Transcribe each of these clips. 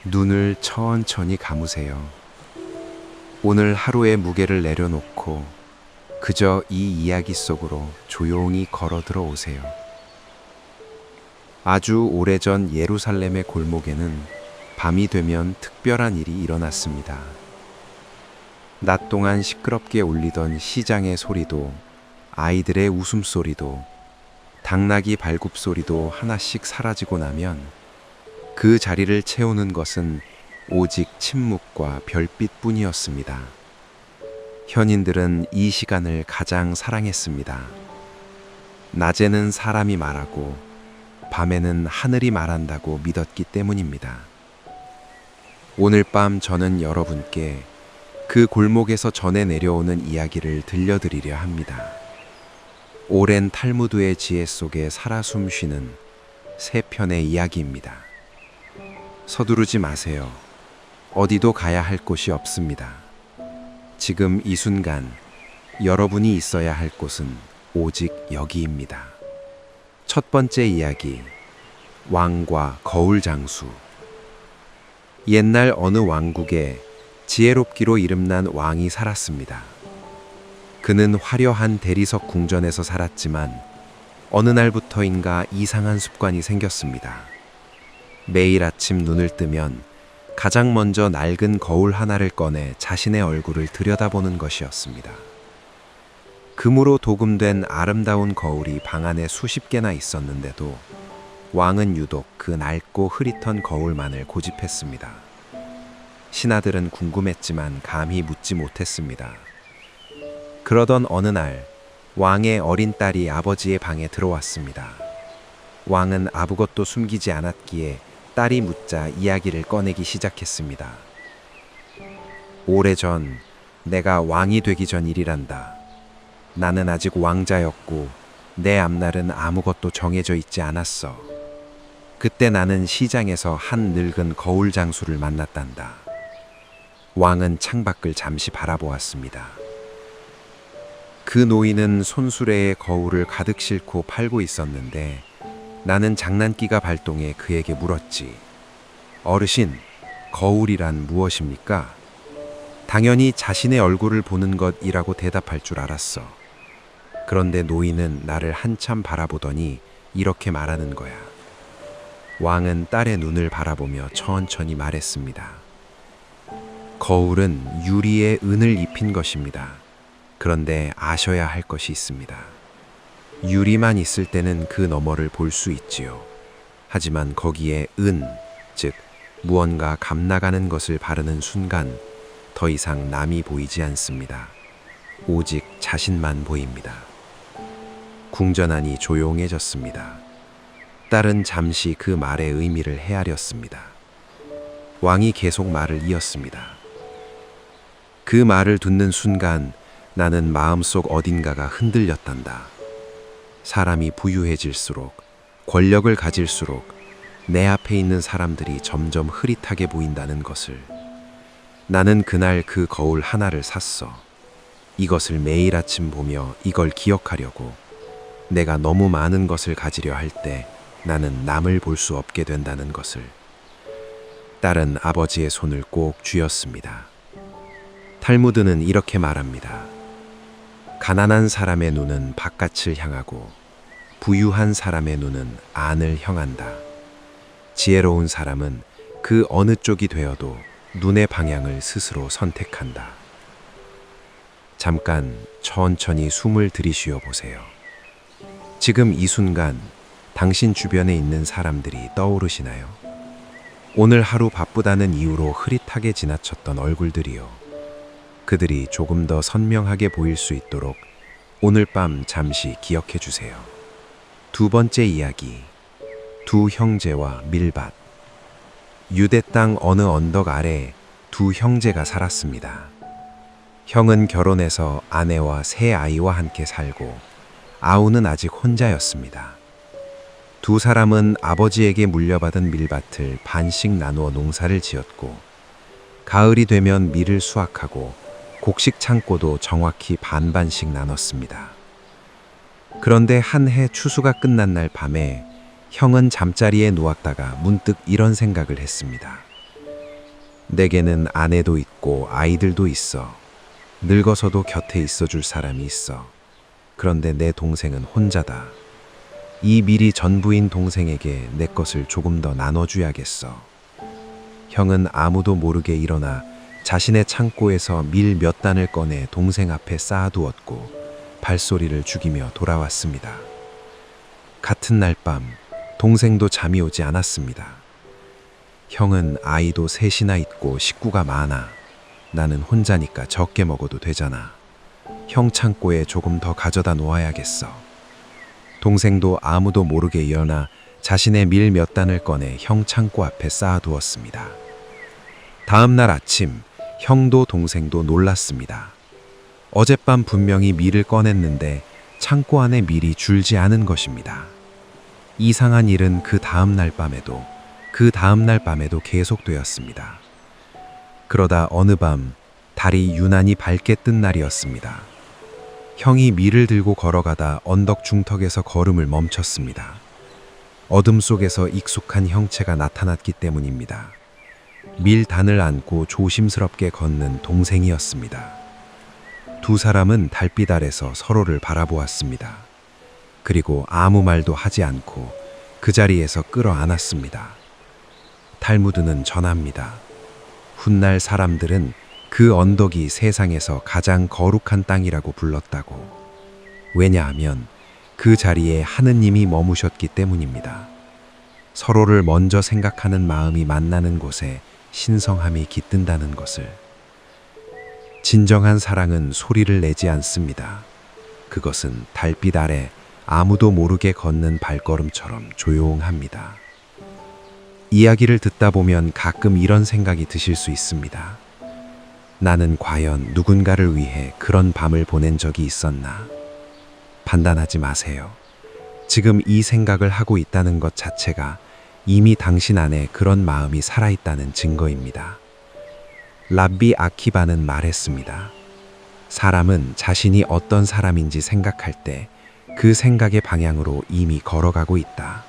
눈을 천천히 감으세요. 오늘 하루의 무게를 내려놓고 그저 이 이야기 속으로 조용히 걸어 들어오세요. 아주 오래전 예루살렘의 골목에는 밤이 되면 특별한 일이 일어났습니다. 낮 동안 시끄럽게 울리던 시장의 소리도, 아이들의 웃음소리도, 당나귀 발굽소리도 하나씩 사라지고 나면 그 자리를 채우는 것은 오직 침묵과 별빛뿐이었습니다. 현인들은 이 시간을 가장 사랑했습니다. 낮에는 사람이 말하고 밤에는 하늘이 말한다고 믿었기 때문입니다. 오늘 밤 저는 여러분께 그 골목에서 전해 내려오는 이야기를 들려드리려 합니다. 오랜 탈무드의 지혜 속에 살아 숨쉬는 세 편의 이야기입니다. 서두르지 마세요. 어디도 가야 할 곳이 없습니다. 지금 이 순간 여러분이 있어야 할 곳은 오직 여기입니다. 첫 번째 이야기, 왕과 거울 장수. 옛날 어느 왕국에 지혜롭기로 이름난 왕이 살았습니다. 그는 화려한 대리석 궁전에서 살았지만 어느 날부터인가 이상한 습관이 생겼습니다. 매일 아침 눈을 뜨면 가장 먼저 낡은 거울 하나를 꺼내 자신의 얼굴을 들여다보는 것이었습니다. 금으로 도금된 아름다운 거울이 방 안에 수십 개나 있었는데도 왕은 유독 그 낡고 흐릿한 거울만을 고집했습니다. 신하들은 궁금했지만 감히 묻지 못했습니다. 그러던 어느 날 왕의 어린 딸이 아버지의 방에 들어왔습니다. 왕은 아무것도 숨기지 않았기에 딸이 묻자 이야기를 꺼내기 시작했습니다. 오래전 내가 왕이 되기 전 일이란다. 나는 아직 왕자였고 내 앞날은 아무것도 정해져 있지 않았어. 그때 나는 시장에서 한 늙은 거울 장수를 만났단다. 왕은 창밖을 잠시 바라보았습니다. 그 노인은 손수레에 거울을 가득 싣고 팔고 있었는데 나는 장난기가 발동해 그에게 물었지. 어르신, 거울이란 무엇입니까? 당연히 자신의 얼굴을 보는 것이라고 대답할 줄 알았어. 그런데 노인은 나를 한참 바라보더니 이렇게 말하는 거야. 왕은 딸의 눈을 바라보며 천천히 말했습니다. 거울은 유리에 은을 입힌 것입니다. 그런데 아셔야 할 것이 있습니다. 유리만 있을 때는 그 너머를 볼 수 있지요. 하지만 거기에 은, 즉 무언가 감나가는 것을 바르는 순간 더 이상 남이 보이지 않습니다. 오직 자신만 보입니다. 궁전 안이 조용해졌습니다. 딸은 잠시 그 말의 의미를 헤아렸습니다. 왕이 계속 말을 이었습니다. 그 말을 듣는 순간 나는 마음속 어딘가가 흔들렸단다. 사람이 부유해질수록, 권력을 가질수록 내 앞에 있는 사람들이 점점 흐릿하게 보인다는 것을. 나는 그날 그 거울 하나를 샀어. 이것을 매일 아침 보며 이걸 기억하려고. 내가 너무 많은 것을 가지려 할 때 나는 남을 볼 수 없게 된다는 것을. 딸은 아버지의 손을 꼭 쥐었습니다. 탈무드는 이렇게 말합니다. 가난한 사람의 눈은 바깥을 향하고 부유한 사람의 눈은 안을 향한다. 지혜로운 사람은 그 어느 쪽이 되어도 눈의 방향을 스스로 선택한다. 잠깐 천천히 숨을 들이쉬어 보세요. 지금 이 순간 당신 주변에 있는 사람들이 떠오르시나요? 오늘 하루 바쁘다는 이유로 흐릿하게 지나쳤던 얼굴들이요. 그들이 조금 더 선명하게 보일 수 있도록 오늘 밤 잠시 기억해 주세요. 두 번째 이야기, 두 형제와 밀밭. 유대 땅 어느 언덕 아래 두 형제가 살았습니다. 형은 결혼해서 아내와 세 아이와 함께 살고 아우는 아직 혼자였습니다. 두 사람은 아버지에게 물려받은 밀밭을 반씩 나누어 농사를 지었고 가을이 되면 밀을 수확하고 곡식 창고도 정확히 반반씩 나눴습니다. 그런데 한 해 추수가 끝난 날 밤에 형은 잠자리에 누웠다가 문득 이런 생각을 했습니다. 내게는 아내도 있고 아이들도 있어. 늙어서도 곁에 있어줄 사람이 있어. 그런데 내 동생은 혼자다. 이 밀이 전부인 동생에게 내 것을 조금 더 나눠줘야겠어. 형은 아무도 모르게 일어나 자신의 창고에서 밀 몇 단을 꺼내 동생 앞에 쌓아두었고 발소리를 죽이며 돌아왔습니다. 같은 날 밤 동생도 잠이 오지 않았습니다. 형은 아이도 셋이나 있고 식구가 많아. 나는 혼자니까 적게 먹어도 되잖아. 형 창고에 조금 더 가져다 놓아야겠어. 동생도 아무도 모르게 일어나 자신의 밀 몇 단을 꺼내 형 창고 앞에 쌓아두었습니다. 다음 날 아침 형도 동생도 놀랐습니다. 어젯밤 분명히 밀을 꺼냈는데 창고 안에 밀이 줄지 않은 것입니다. 이상한 일은 그 다음 날 밤에도 계속되었습니다. 그러다 어느 밤 달이 유난히 밝게 뜬 날이었습니다. 형이 밀을 들고 걸어가다 언덕 중턱에서 걸음을 멈췄습니다. 어둠 속에서 익숙한 형체가 나타났기 때문입니다. 밀단을 안고 조심스럽게 걷는 동생이었습니다. 두 사람은 달빛 아래서 서로를 바라보았습니다. 그리고 아무 말도 하지 않고 그 자리에서 끌어안았습니다. 탈무드는 전합니다. 훗날 사람들은 그 언덕이 세상에서 가장 거룩한 땅이라고 불렀다고. 왜냐하면 그 자리에 하느님이 머무셨기 때문입니다. 서로를 먼저 생각하는 마음이 만나는 곳에 신성함이 깃든다는 것을. 진정한 사랑은 소리를 내지 않습니다. 그것은 달빛 아래 아무도 모르게 걷는 발걸음처럼 조용합니다. 이야기를 듣다 보면 가끔 이런 생각이 드실 수 있습니다. 나는 과연 누군가를 위해 그런 밤을 보낸 적이 있었나? 판단하지 마세요. 지금 이 생각을 하고 있다는 것 자체가 이미 당신 안에 그런 마음이 살아있다는 증거입니다. 랍비 아키바는 말했습니다. 사람은 자신이 어떤 사람인지 생각할 때 그 생각의 방향으로 이미 걸어가고 있다.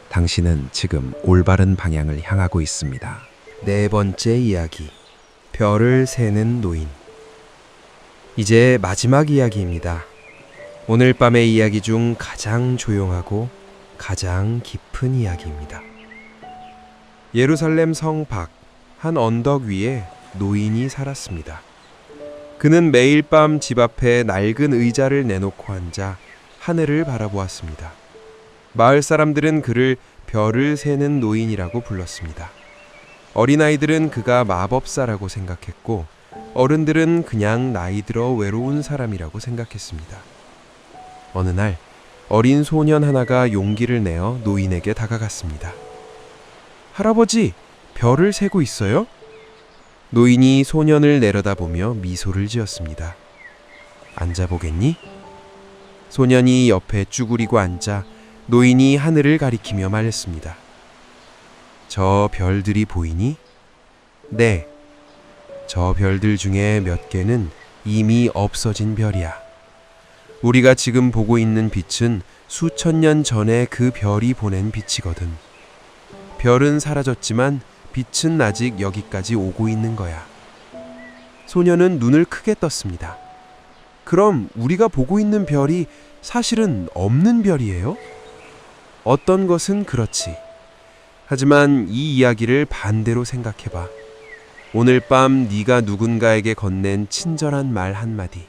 당신은 지금 올바른 방향을 향하고 있습니다. 네 번째 이야기. 별을 세는 노인. 이제 마지막 이야기입니다. 오늘 밤의 이야기 중 가장 조용하고 가장 깊은 이야기입니다. 예루살렘 성 밖 한 언덕 위에 노인이 살았습니다. 그는 매일 밤 집 앞에 낡은 의자를 내놓고 앉아 하늘을 바라보았습니다. 마을 사람들은 그를 별을 세는 노인이라고 불렀습니다. 어린아이들은 그가 마법사라고 생각했고 어른들은 그냥 나이 들어 외로운 사람이라고 생각했습니다. 어느 날 어린 소년 하나가 용기를 내어 노인에게 다가갔습니다. 할아버지, 별을 세고 있어요? 노인이 소년을 내려다보며 미소를 지었습니다. 앉아보겠니? 소년이 옆에 쭈그리고 앉아 노인이 하늘을 가리키며 말했습니다. 저 별들이 보이니? 네. 저 별들 중에 몇 개는 이미 없어진 별이야. 우리가 지금 보고 있는 빛은 수천 년 전에 그 별이 보낸 빛이거든. 별은 사라졌지만 빛은 아직 여기까지 오고 있는 거야. 소년은 눈을 크게 떴습니다. 그럼 우리가 보고 있는 별이 사실은 없는 별이에요? 어떤 것은 그렇지. 하지만 이 이야기를 반대로 생각해봐. 오늘 밤 네가 누군가에게 건넨 친절한 말 한마디.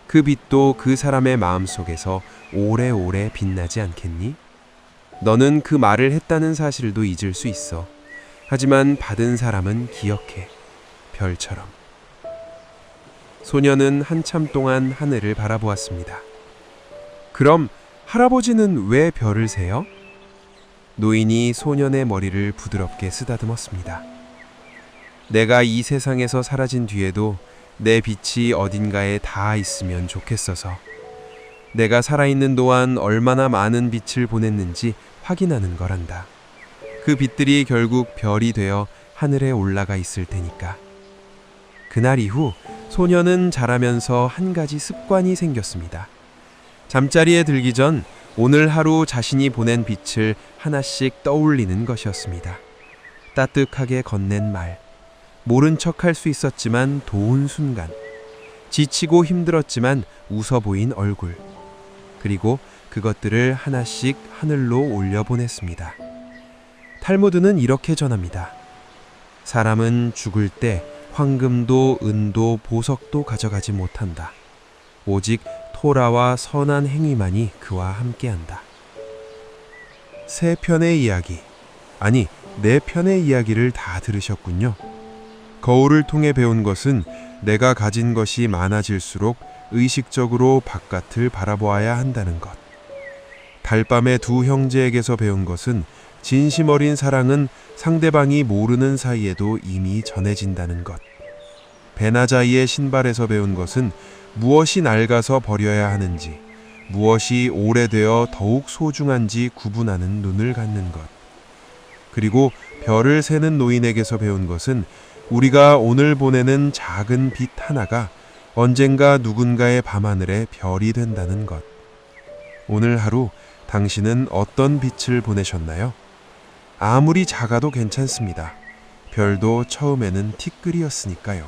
그 빛도 그 사람의 마음속에서 오래오래 빛나지 않겠니? 너는 그 말을 했다는 사실도 잊을 수 있어. 하지만 받은 사람은 기억해. 별처럼. 소년은 한참 동안 하늘을 바라보았습니다. 그럼 할아버지는 왜 별을 세요? 노인이 소년의 머리를 부드럽게 쓰다듬었습니다. 내가 이 세상에서 사라진 뒤에도 내 빛이 어딘가에 닿아 있으면 좋겠어서. 내가 살아있는 동안 얼마나 많은 빛을 보냈는지 확인하는 거란다. 그 빛들이 결국 별이 되어 하늘에 올라가 있을 테니까. 그날 이후 소년은 자라면서 한 가지 습관이 생겼습니다. 잠자리에 들기 전 오늘 하루 자신이 보낸 빛을 하나씩 떠올리는 것이었습니다. 따뜻하게 건넨 말, 모른 척 할 수 있었지만 도운 순간, 지치고 힘들었지만 웃어 보인 얼굴, 그리고 그것들을 하나씩 하늘로 올려보냈습니다. 탈무드는 이렇게 전합니다. 사람은 죽을 때 황금도 은도 보석도 가져가지 못한다. 오직 토라와 선한 행위만이 그와 함께한다. 세 편의 이야기, 아니 네 편의 이야기를 다 들으셨군요. 거울을 통해 배운 것은 내가 가진 것이 많아질수록 의식적으로 바깥을 바라보아야 한다는 것. 달밤의 두 형제에게서 배운 것은 진심 어린 사랑은 상대방이 모르는 사이에도 이미 전해진다는 것. 베나자이의 신발에서 배운 것은 무엇이 낡아서 버려야 하는지, 무엇이 오래되어 더욱 소중한지 구분하는 눈을 갖는 것. 그리고 별을 세는 노인에게서 배운 것은 우리가 오늘 보내는 작은 빛 하나가 언젠가 누군가의 밤하늘의 별이 된다는 것. 오늘 하루 당신은 어떤 빛을 보내셨나요? 아무리 작아도 괜찮습니다. 별도 처음에는 티끌이었으니까요.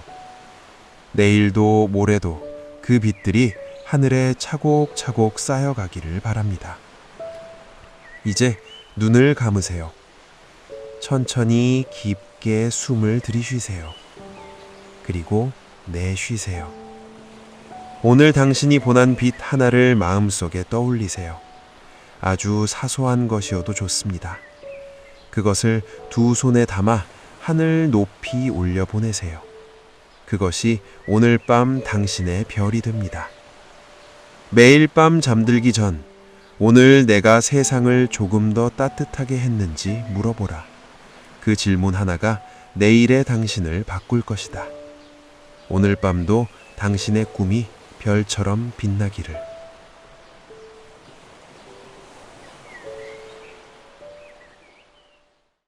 내일도 모레도 그 빛들이 하늘에 차곡차곡 쌓여가기를 바랍니다. 이제 눈을 감으세요. 천천히 깊게 숨을 들이쉬세요. 그리고 내쉬세요. 오늘 당신이 보난 빛 하나를 마음속에 떠올리세요. 아주 사소한 것이어도 좋습니다. 그것을 두 손에 담아 하늘 높이 올려보내세요. 그것이 오늘 밤 당신의 별이 됩니다. 매일 밤 잠들기 전 오늘 내가 세상을 조금 더 따뜻하게 했는지 물어보라. 그 질문 하나가 내일의 당신을 바꿀 것이다. 오늘 밤도 당신의 꿈이 별처럼 빛나기를.